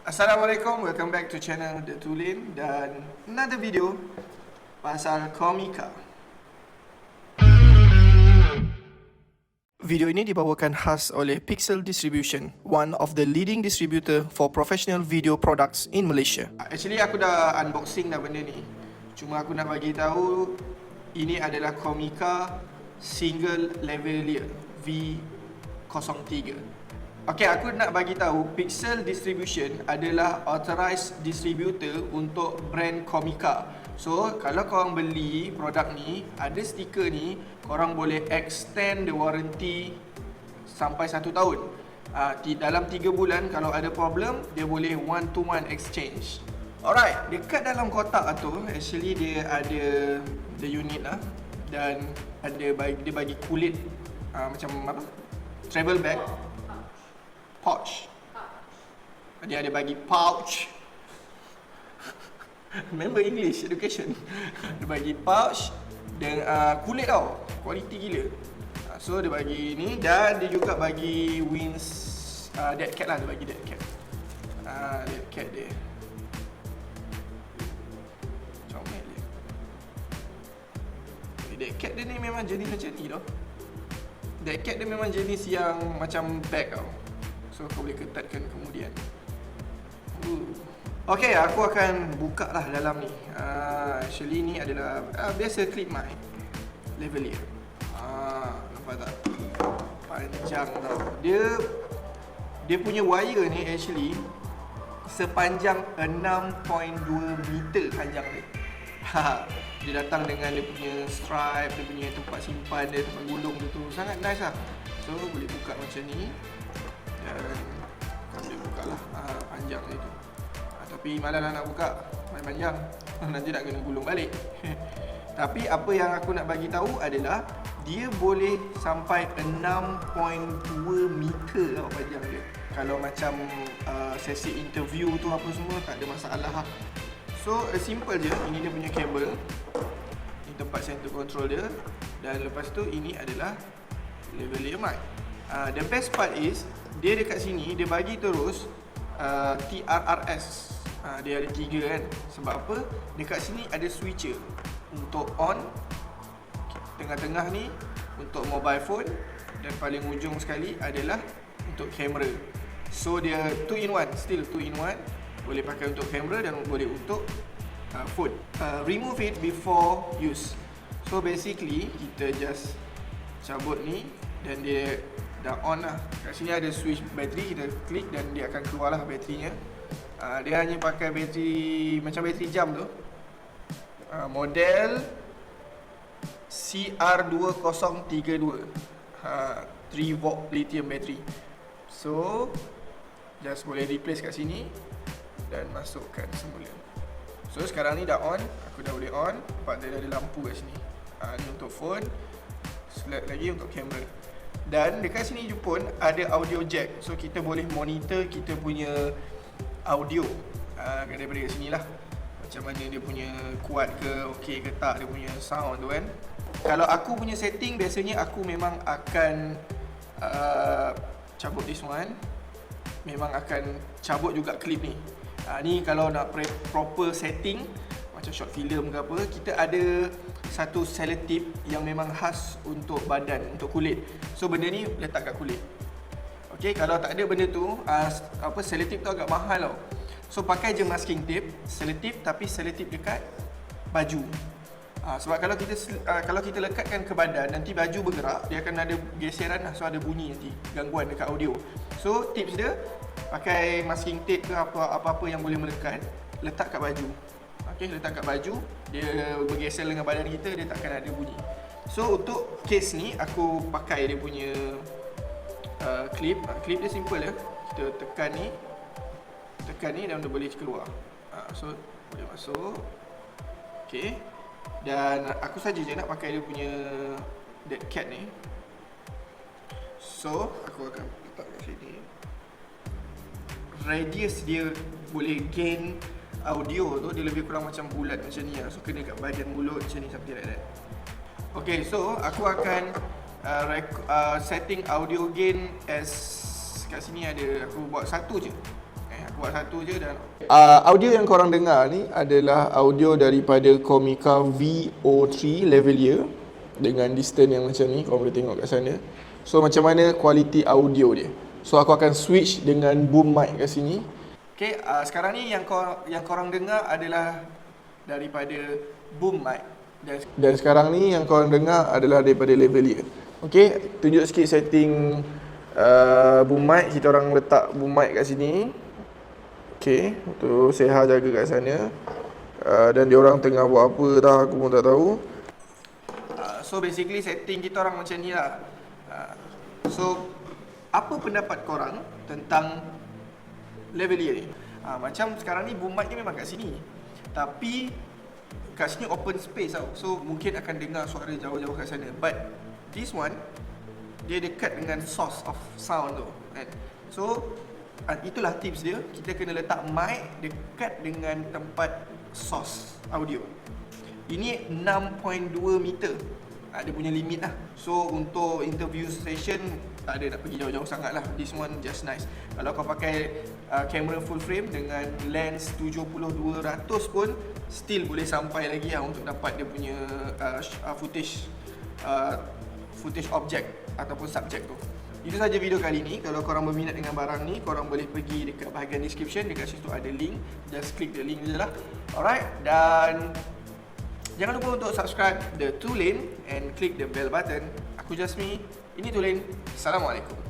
Assalamualaikum, welcome back to channel The Tulin dan another video pasal komika. Video ini dibawakan khas oleh Pixel Distribution, one of the leading distributor for professional video products in Malaysia. Actually aku dah unboxing dah benda ni. Cuma aku nak bagi tahu ini adalah komika single lavalier V03. Okay, aku nak bagi tahu Pixel Distribution adalah authorized distributor untuk brand komika. So, kalau korang beli produk ni, ada stiker ni, korang boleh extend the warranty sampai 1 tahun. Dalam 3 bulan kalau ada problem, dia boleh one to one exchange. Alright, dekat dalam kotak tu actually dia ada the unit lah, dan dia bagi kulit macam apa? Travel bag. Pouch. Dia ada bagi pouch. Remember English education. Dia bagi pouch dan kulit tau, kualiti gila. So dia bagi ni dan dia juga bagi wings dead cat lah, dia bagi dead cat. Dead cat dia. Comel dia. Dead cat dia ni memang jenis macam ni tau. Dead cat dia memang jenis yang macam bag tau. So kau boleh ketatkan kemudian. Okay, aku akan buka lah dalam ni. Actually ni adalah biasa clip mic lavalier. Nampak tak? Panjang tau. Dia punya wire ni actually sepanjang 6.2 meter panjang dia. Dia datang dengan dia punya stripe, dia punya tempat simpan dia, tempat gulung dia tu. Sangat nice lah. So boleh buka macam ni. Boleh buka lah panjang dia tu. Tapi malas lah nak buka panjang. Nanti nak kena gulung balik. Tapi apa yang aku nak bagi tahu adalah dia boleh sampai 6.2 meter tau panjang dia. Kalau macam sesi interview tu apa semua tak ada masalah lah. So simple je. Ini dia punya kabel. Ini tempat center control dia. Dan lepas tu ini adalah lavalier mic. The best part is dia dekat sini dia bagi terus TRRS. Dia ada 3 kan. Sebab apa? Dekat sini ada switcher untuk on, tengah-tengah ni untuk mobile phone, dan paling ujung sekali adalah untuk kamera. So dia 2 in 1, still 2 in 1. Boleh pakai untuk kamera dan boleh untuk phone. Remove it before use. So basically kita just cabut ni dan dia dah on lah. Kat sini ada switch bateri, kita klik dan dia akan keluar lah baterinya. Dia hanya pakai bateri macam bateri jam tu, model CR2032, 3 volt lithium battery. So just boleh replace kat sini dan masukkan semula. So sekarang ni dah on, aku dah boleh on. Nampak dia ada lampu kat sini. Ni untuk phone, slide lagi untuk kamera. Dan dekat sini pun ada audio jack. So kita boleh monitor kita punya audio daripada kat sini lah. Macam mana dia punya kuat ke, okey ke tak dia punya sound tu kan. Kalau aku punya setting, biasanya aku memang akan cabut this one. Memang akan cabut juga clip ni. Ni kalau nak proper setting macam short film ke apa, kita ada satu selotip yang memang khas untuk badan, untuk kulit. So benda ni letak kat kulit. Okay, kalau tak ada benda tu, selotip tu agak mahal tau. So pakai je masking tape, selotip, tapi selotip dekat baju. Sebab kalau kita lekatkan ke badan, nanti baju bergerak, dia akan ada geseran lah, so ada bunyi nanti, gangguan dekat audio. So tips dia, pakai masking tape ke apa-apa yang boleh melekat, letak kat baju. Okay, letak kat baju, dia bergeser dengan badan kita, dia takkan ada bunyi. So untuk case ni, aku pakai dia punya clip. Clip dia simple ya. Kita tekan ni dan dia boleh keluar. So boleh masuk. Okay. Dan aku saja je nak pakai dia punya dead cat ni. So aku akan letak kat sini. Radius dia boleh gain audio tu, dia lebih kurang macam bulat macam ni lah. So kena kat badan mulut macam ni, something like that. Okay, so aku akan setting audio gain as kat sini ada, aku buat satu je. Aku buat satu je dan audio yang korang dengar ni adalah audio daripada Comica VO3 Lavalier dengan distance yang macam ni, korang boleh tengok kat sana. So macam mana kualiti audio dia. So aku akan switch dengan boom mic kat sini. Okay, sekarang ni yang korang dengar adalah daripada boom mic. Dan sekarang ni yang korang dengar adalah daripada lavalier. Okay, tunjuk sikit setting boom mic. Kita orang letak boom mic kat sini. Okay, tu Seha jaga kat sana. Dan dia orang tengah buat apa dah, aku pun tak tahu. So basically setting kita orang macam ni lah. So apa pendapat korang tentang lavalier ni? Macam sekarang ni boom mic ni memang kat sini, tapi kat sini open space tau. So mungkin akan dengar suara jauh-jauh kat sana. But this one, dia dekat dengan source of sound tu kan. So itulah tips dia. Kita kena letak mic dekat dengan tempat source audio. Ini 6.2 meter, dia punya limit lah. So untuk interview session tak ada nak pergi jauh-jauh sangat lah. This one just nice. Kalau kau pakai kamera full frame dengan lens 70-200 pun still boleh sampai lagi lah untuk dapat dia punya footage object ataupun subject tu. Itu saja video kali ni. Kalau korang berminat dengan barang ni, korang boleh pergi dekat bahagian description. Dekat situ ada link. Just click the link je lah. Alright, dan jangan lupa untuk subscribe the Two Lane and click the bell button. Aku Jasmine, ini Two Lane. Assalamualaikum.